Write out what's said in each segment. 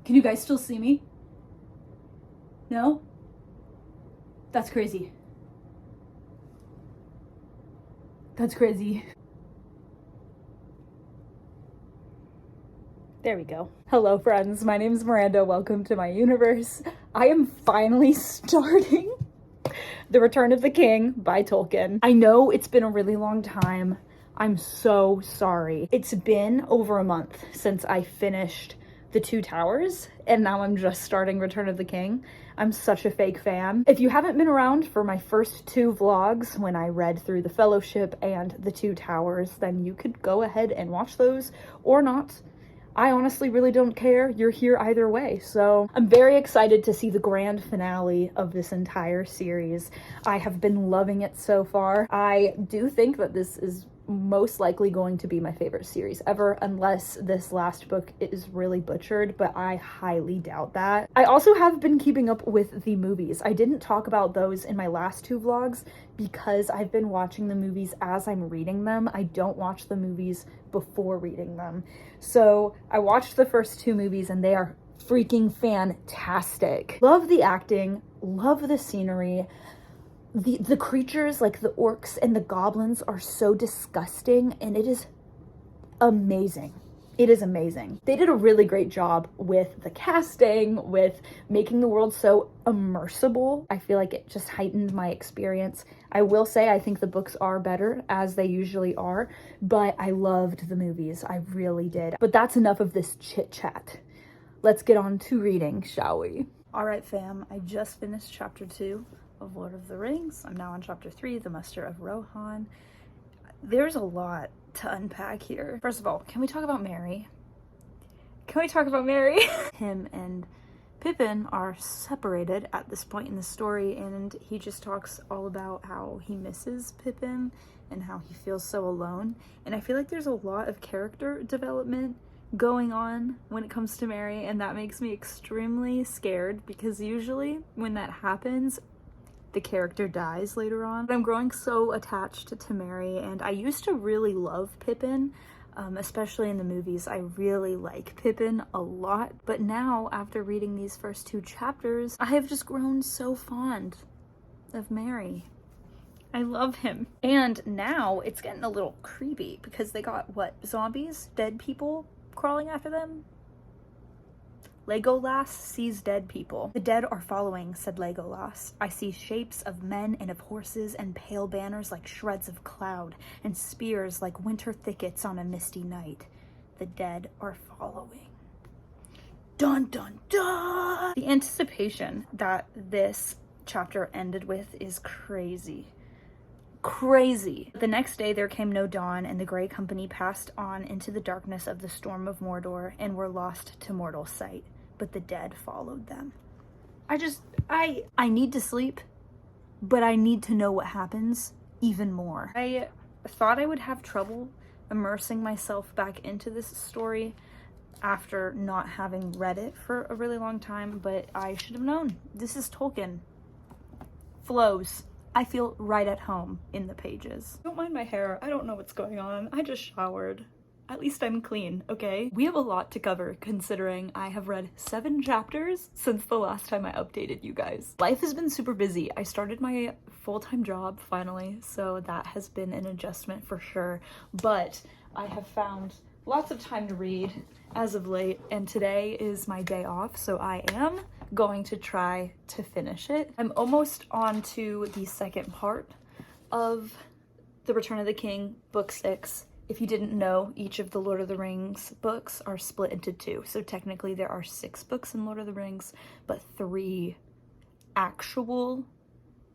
Can you guys still see me? No? That's crazy. That's crazy. There we go. Hello friends, my name is Miranda. Welcome to my universe. I am finally starting The Return of the King by Tolkien. I know it's been a really long time. I'm so sorry. It's been over a month since I finished The Two Towers, and now I'm just starting Return of the King. I'm such a fake fan. If you haven't been around for my first two vlogs when I read through The Fellowship and The Two Towers, then you could go ahead and watch those or not. I honestly really don't care. You're here either way. So I'm very excited to see the grand finale of this entire series. I have been loving it so far. I do think that this is most likely going to be my favorite series ever, unless this last book is really butchered, but I highly doubt that. I also have been keeping up with the movies. I didn't talk about those in my last two vlogs because I've been watching the movies as I'm reading them. I don't watch the movies before reading them. So I watched the first two movies and they are freaking fantastic. Love the acting, love the scenery. The creatures, like the orcs and the goblins, are so disgusting, and it is amazing. It is amazing. They did a really great job with the casting, with making the world so immersible. I feel like it just heightened my experience. I will say I think the books are better, as they usually are, but I loved the movies. I really did. But that's enough of this chit chat. Let's get on to reading, shall we? All right, fam, I just finished chapter 2 of Lord of the Rings. I'm now on chapter 3, The Muster of Rohan. There's a lot to unpack here. First of all, can we talk about Merry? Can we talk about Merry? Him and Pippin are separated at this point in the story, and he just talks all about how he misses Pippin and how he feels so alone. And I feel like there's a lot of character development going on when it comes to Merry, and that makes me extremely scared because usually when that happens, the character dies later on. But I'm growing so attached to Merry, and I used to really love Pippin, especially in the movies. I really like Pippin a lot, but now after reading these first two chapters, I have just grown so fond of Merry. I love him. And now it's getting a little creepy because they got, what, zombies? Dead people crawling after them? Legolas sees dead people. The dead are following, said Legolas. I see shapes of men and of horses and pale banners like shreds of cloud and spears like winter thickets on a misty night. The dead are following. Dun dun dun! The anticipation that this chapter ended with is crazy. Crazy. The next day there came no dawn, and the Grey Company passed on into the darkness of the storm of Mordor and were lost to mortal sight. But the dead followed them. I need to sleep, but I need to know what happens even more. I thought I would have trouble immersing myself back into this story after not having read it for a really long time, but I should have known. This is Tolkien. Flows. I feel right at home in the pages. Don't mind my hair. I don't know what's going on. I just showered. At least I'm clean, okay? We have a lot to cover considering I have read 7 chapters since the last time I updated you guys. Life has been super busy. I started my full-time job finally, so that has been an adjustment for sure. But I have found lots of time to read as of late, and today is my day off, so I am going to try to finish it. I'm almost on to the second part of The Return of the King, book 6. If you didn't know, each of the Lord of the Rings books are split into 2. So technically there are 6 books in Lord of the Rings, but 3 actual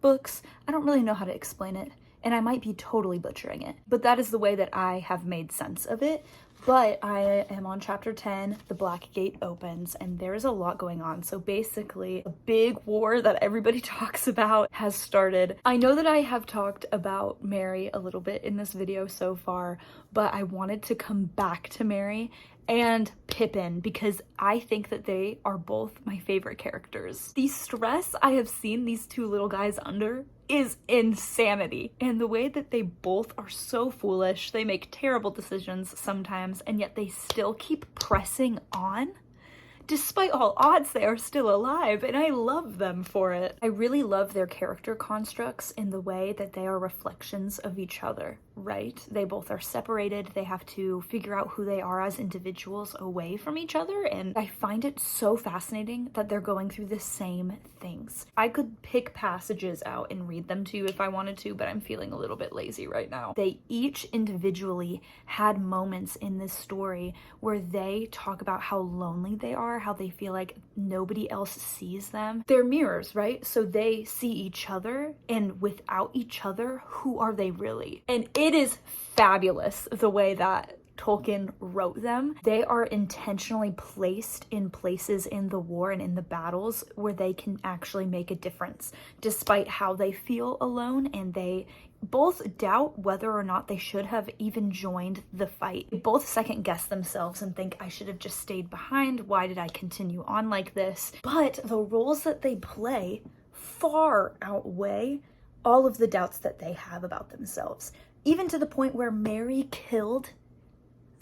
books. I don't really know how to explain it, and I might be totally butchering it, but that is the way that I have made sense of it. But I am on chapter 10, the Black Gate opens, and there is a lot going on. So basically, a big war that everybody talks about has started. I know that I have talked about Merry a little bit in this video so far, but I wanted to come back to Merry and Pippin because I think that they are both my favorite characters. The stress I have seen these two little guys under is insanity. And the way that they both are so foolish, they make terrible decisions sometimes, and yet they still keep pressing on despite all odds, they are still alive, and I love them for it. I really love their character constructs in the way that they are reflections of each other, right? They both are separated. They have to figure out who they are as individuals away from each other, and I find it so fascinating that they're going through the same things. I could pick passages out and read them to you if I wanted to, but I'm feeling a little bit lazy right now. They each individually had moments in this story where they talk about how lonely they are, how they feel like nobody else sees them. They're mirrors, right? So they see each other, and without each other, who are they really? And it is fabulous the way that Tolkien wrote them. They are intentionally placed in places in the war and in the battles where they can actually make a difference, despite how they feel alone, and they both doubt whether or not they should have even joined the fight. They both second guess themselves and think, I should have just stayed behind. Why did I continue on like this? But the roles that they play far outweigh all of the doubts that they have about themselves. Even to the point where Merry killed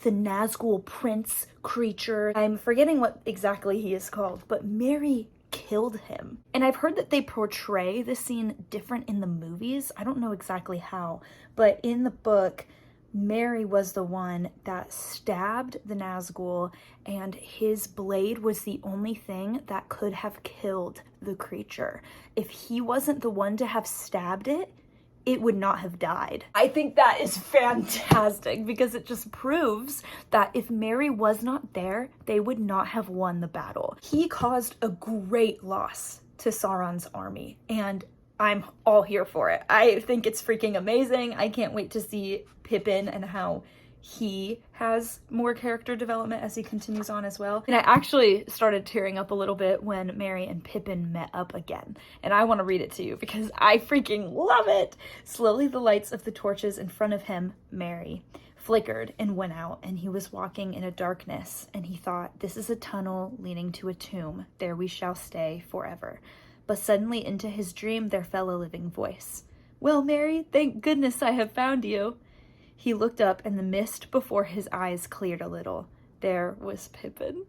the Nazgul prince creature. I'm forgetting what exactly he is called, but Merry killed him. And I've heard that they portray the scene different in the movies. I don't know exactly how, but in the book, Merry was the one that stabbed the Nazgul, and his blade was the only thing that could have killed the creature. If he wasn't the one to have stabbed it, it would not have died. I think that is fantastic because it just proves that if Merry was not there, they would not have won the battle. He caused a great loss to Sauron's army, and I'm all here for it. I think it's freaking amazing. I can't wait to see Pippin and how he has more character development as he continues on as well. And I actually started tearing up a little bit when Merry and Pippin met up again. And I want to read it to you because I freaking love it. Slowly the lights of the torches in front of him, Merry, flickered and went out, and he was walking in a darkness, and he thought, this is a tunnel leading to a tomb. There we shall stay forever. But suddenly into his dream there fell a living voice. Well, Merry, thank goodness I have found you. He looked up, and the mist before his eyes cleared a little. There was Pippin.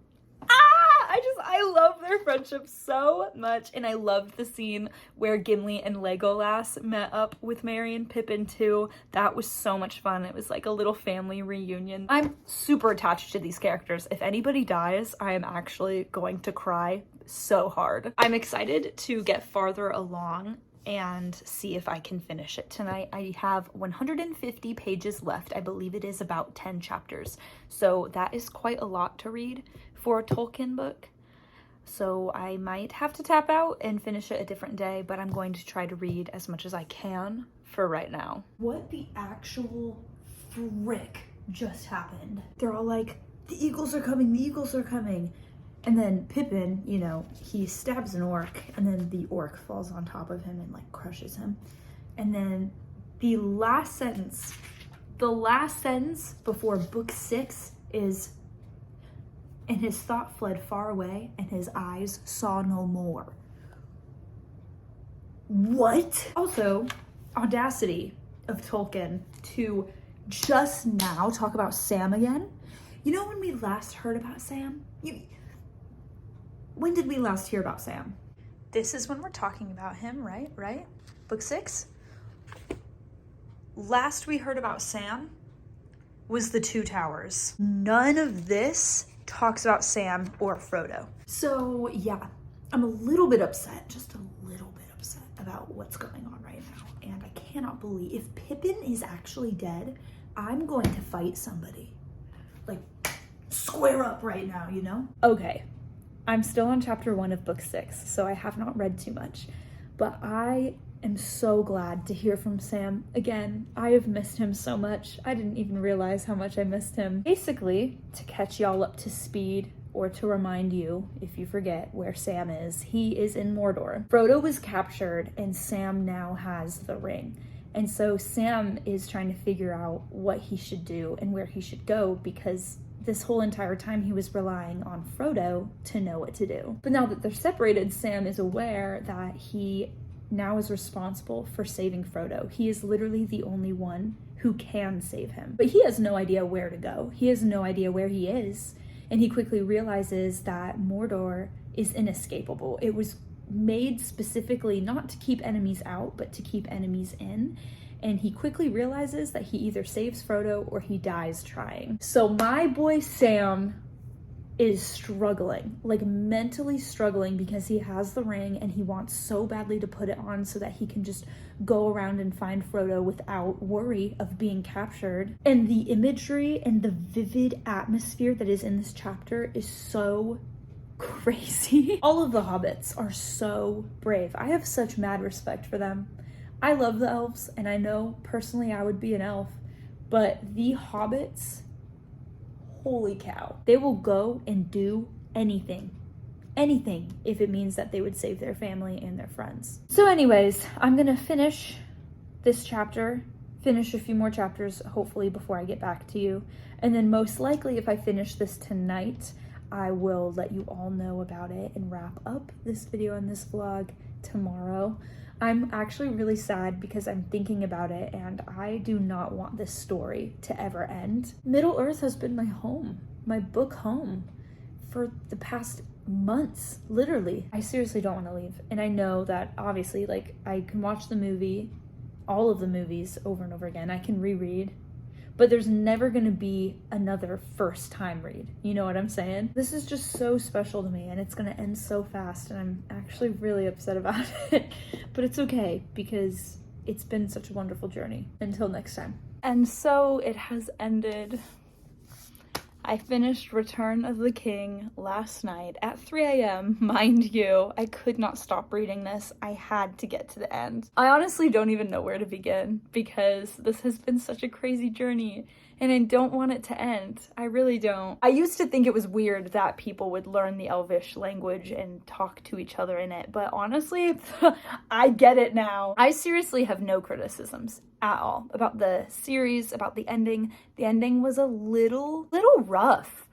I love their friendship so much, and I loved the scene where Gimli and Legolas met up with Merry and Pippin too. That was so much fun. It was like a little family reunion. I'm super attached to these characters. If anybody dies, I am actually going to cry so hard. I'm excited to get farther along and see if I can finish it tonight. I have 150 pages left. I believe it is about 10 chapters. So that is quite a lot to read for a Tolkien book. So I might have to tap out and finish it a different day, but I'm going to try to read as much as I can for right now. What the actual frick just happened? They're all like, the eagles are coming, the eagles are coming. And then Pippin, you know, he stabs an orc, and then the orc falls on top of him and like crushes him. And then the last sentence before book 6 is, and his thought fled far away, and his eyes saw no more. What? Also, audacity of Tolkien to just now talk about Sam again. You know when we last heard about Sam? When did we last hear about Sam? This is when we're talking about him, right? Book 6? Last we heard about Sam was the Two Towers. None of this talks about Sam or Frodo. So yeah, I'm a little bit upset, just a little bit upset about what's going on right now. And I cannot believe, if Pippin is actually dead, I'm going to fight somebody. Like, square up right now, you know? Okay. I'm still on chapter 1 of book 6, so I have not read too much, but I am so glad to hear from Sam again. I have missed him so much. I didn't even realize how much I missed him. Basically, to catch y'all up to speed, or to remind you, if you forget where Sam is, he is in Mordor. Frodo was captured, and Sam now has the ring. And so Sam is trying to figure out what he should do and where he should go, because this whole entire time he was relying on Frodo to know what to do. But now that they're separated, Sam is aware that he now is responsible for saving Frodo. He is literally the only one who can save him. But he has no idea where to go. He has no idea where he is. and he quickly realizes that Mordor is inescapable. It was made specifically not to keep enemies out, but to keep enemies in. And he quickly realizes that he either saves Frodo or he dies trying. So my boy Sam is struggling, like mentally struggling, because he has the ring and he wants so badly to put it on so that he can just go around and find Frodo without worry of being captured. And the imagery and the vivid atmosphere that is in this chapter is so crazy. All of the hobbits are so brave. I have such mad respect for them. I love the elves, and I know personally I would be an elf, but the hobbits, holy cow. They will go and do anything if it means that they would save their family and their friends. So anyways, I'm gonna finish this chapter, finish a few more chapters, hopefully before I get back to you. And then most likely if I finish this tonight, I will let you all know about it and wrap up this video and this vlog tomorrow. I'm actually really sad because I'm thinking about it and I do not want this story to ever end. Middle-earth has been my home, my book home, for the past months, literally. I seriously don't want to leave. And I know that obviously, like, I can watch the movie, all of the movies over and over again. I can reread, but there's never gonna be another first time read. You know what I'm saying? This is just so special to me and it's gonna end so fast and I'm actually really upset about it. But it's okay because it's been such a wonderful journey. Until next time. And so it has ended. I finished Return of the King last night at 3 a.m. Mind you, I could not stop reading this. I had to get to the end. I honestly don't even know where to begin because this has been such a crazy journey and I don't want it to end. I really don't. I used to think it was weird that people would learn the Elvish language and talk to each other in it, but honestly, I get it now. I seriously have no criticisms at all about the series, about the ending. The ending was a little rough,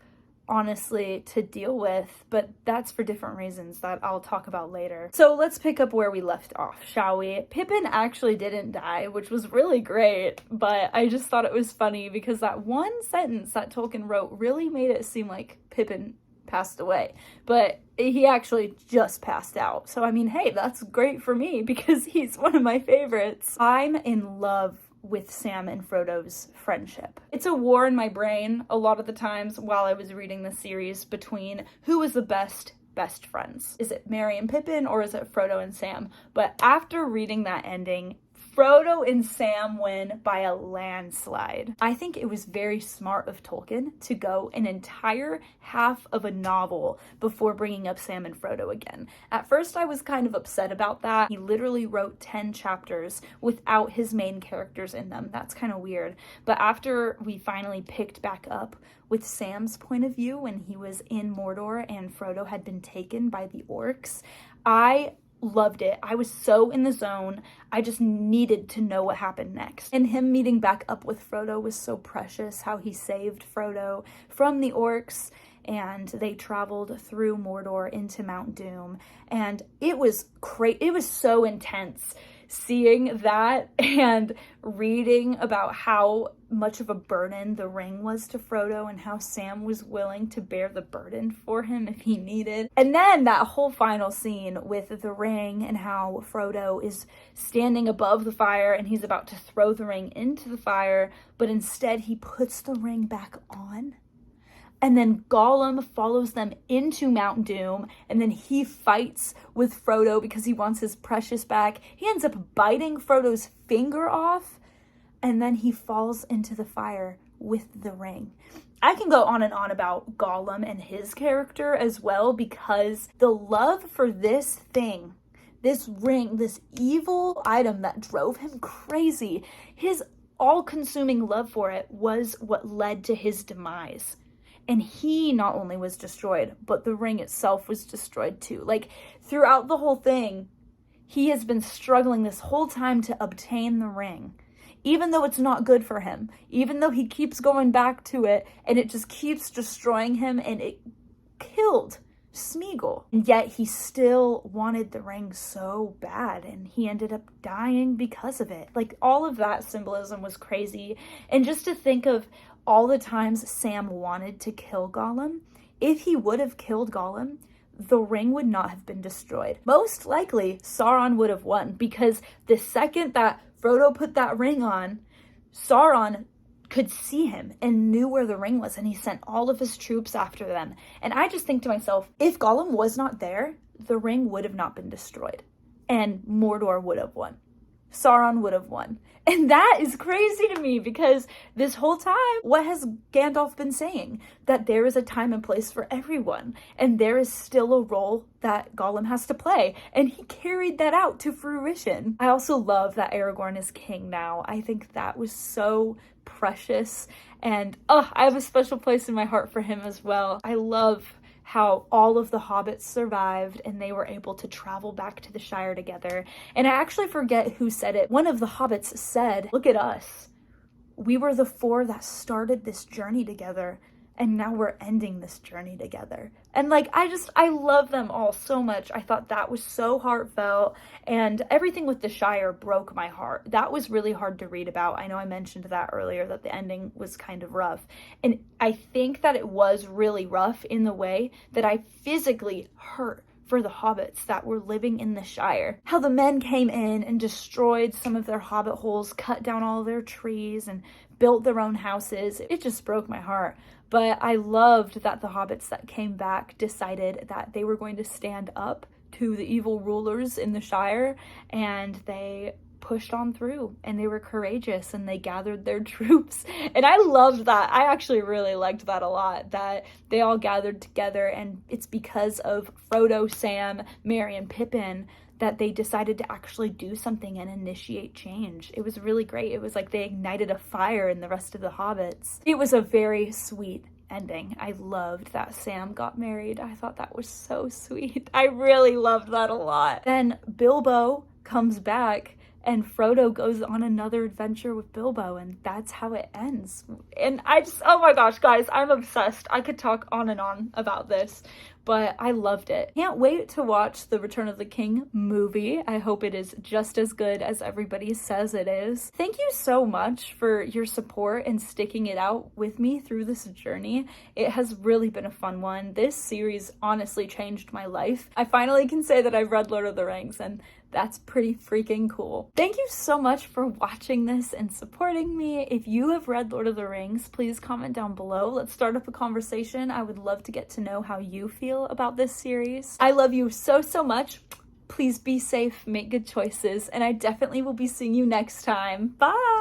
honestly, to deal with, but that's for different reasons that I'll talk about later. So let's pick up where we left off, shall we? Pippin actually didn't die, which was really great, but I just thought it was funny because that one sentence that Tolkien wrote really made it seem like Pippin passed away, but he actually just passed out. So I mean, hey, that's great for me because he's one of my favorites. I'm in love with Sam and Frodo's friendship. It's a war in my brain a lot of the times while I was reading the series between who was the best friends. Is it Merry and Pippin or is it Frodo and Sam? But after reading that ending, Frodo and Sam win by a landslide. I think it was very smart of Tolkien to go an entire half of a novel before bringing up Sam and Frodo again. At first, I was kind of upset about that. He literally wrote 10 chapters without his main characters in them. That's kind of weird. But after we finally picked back up with Sam's point of view when he was in Mordor and Frodo had been taken by the orcs, I loved it. I was so in the zone. I just needed to know what happened next. And him meeting back up with Frodo was so precious, how he saved Frodo from the orcs and they traveled through Mordor into Mount Doom. And it was it was so intense seeing that and reading about how much of a burden the ring was to Frodo and how Sam was willing to bear the burden for him if he needed. And then that whole final scene with the ring and how Frodo is standing above the fire and he's about to throw the ring into the fire, but instead he puts the ring back on. And then Gollum follows them into Mount Doom, and then he fights with Frodo because he wants his precious back. He ends up biting Frodo's finger off, and then he falls into the fire with the ring. I can go on and on about Gollum and his character as well, because the love for this thing, this ring, this evil item that drove him crazy, his all-consuming love for it was what led to his demise. And he not only was destroyed, but the ring itself was destroyed too. Like, throughout the whole thing, he has been struggling this whole time to obtain the ring. Even though it's not good for him. Even though he keeps going back to it, and it just keeps destroying him, and it killed Smeagol. And yet he still wanted the ring so bad, and he ended up dying because of it. Like, all of that symbolism was crazy. And just to think of all the times Sam wanted to kill Gollum, if he would have killed Gollum, the ring would not have been destroyed. Most likely, Sauron would have won, because the second that Frodo put that ring on, Sauron could see him and knew where the ring was, and he sent all of his troops after them. And I just think to myself, if Gollum was not there, the ring would have not been destroyed, and Mordor would have won. Sauron would have won. And that is crazy to me, because this whole time, what has Gandalf been saying? That there is a time and place for everyone, and there is still a role that Gollum has to play, and he carried that out to fruition. I also love that Aragorn is king now. I think that was so precious, and I have a special place in my heart for him as well. I love how all of the hobbits survived and they were able to travel back to the Shire together. And I actually forget who said it. One of the hobbits said, "Look at us. We were the four that started this journey together, and now we're ending this journey together." And like, I love them all so much. I thought that was so heartfelt, and everything with the Shire broke my heart. That was really hard to read about. I know I mentioned that earlier, that the ending was kind of rough. And I think that it was really rough in the way that I physically hurt for the hobbits that were living in the Shire. How the men came in and destroyed some of their hobbit holes, cut down all their trees, and built their own houses. It just broke my heart. But I loved that the hobbits that came back decided that they were going to stand up to the evil rulers in the Shire, and they pushed on through, and they were courageous, and they gathered their troops. And I loved that. I actually really liked that a lot, that they all gathered together, and it's because of Frodo, Sam, Merry, and Pippin that they decided to actually do something and initiate change. It was really great. It was like they ignited a fire in the rest of the hobbits. It was a very sweet ending. I loved that Sam got married. I thought that was so sweet. I really loved that a lot. Then Bilbo comes back, and Frodo goes on another adventure with Bilbo, and that's how it ends. And oh my gosh, guys, I'm obsessed. I could talk on and on about this, but I loved it. Can't wait to watch the Return of the King movie. I hope it is just as good as everybody says it is. Thank you so much for your support and sticking it out with me through this journey. It has really been a fun one. This series honestly changed my life. I finally can say that I've read Lord of the Rings, and that's pretty freaking cool. Thank you so much for watching this and supporting me. If you have read Lord of the Rings, please comment down below. Let's start up a conversation. I would love to get to know how you feel about this series. I love you so, so much. Please be safe, make good choices, and I definitely will be seeing you next time. Bye!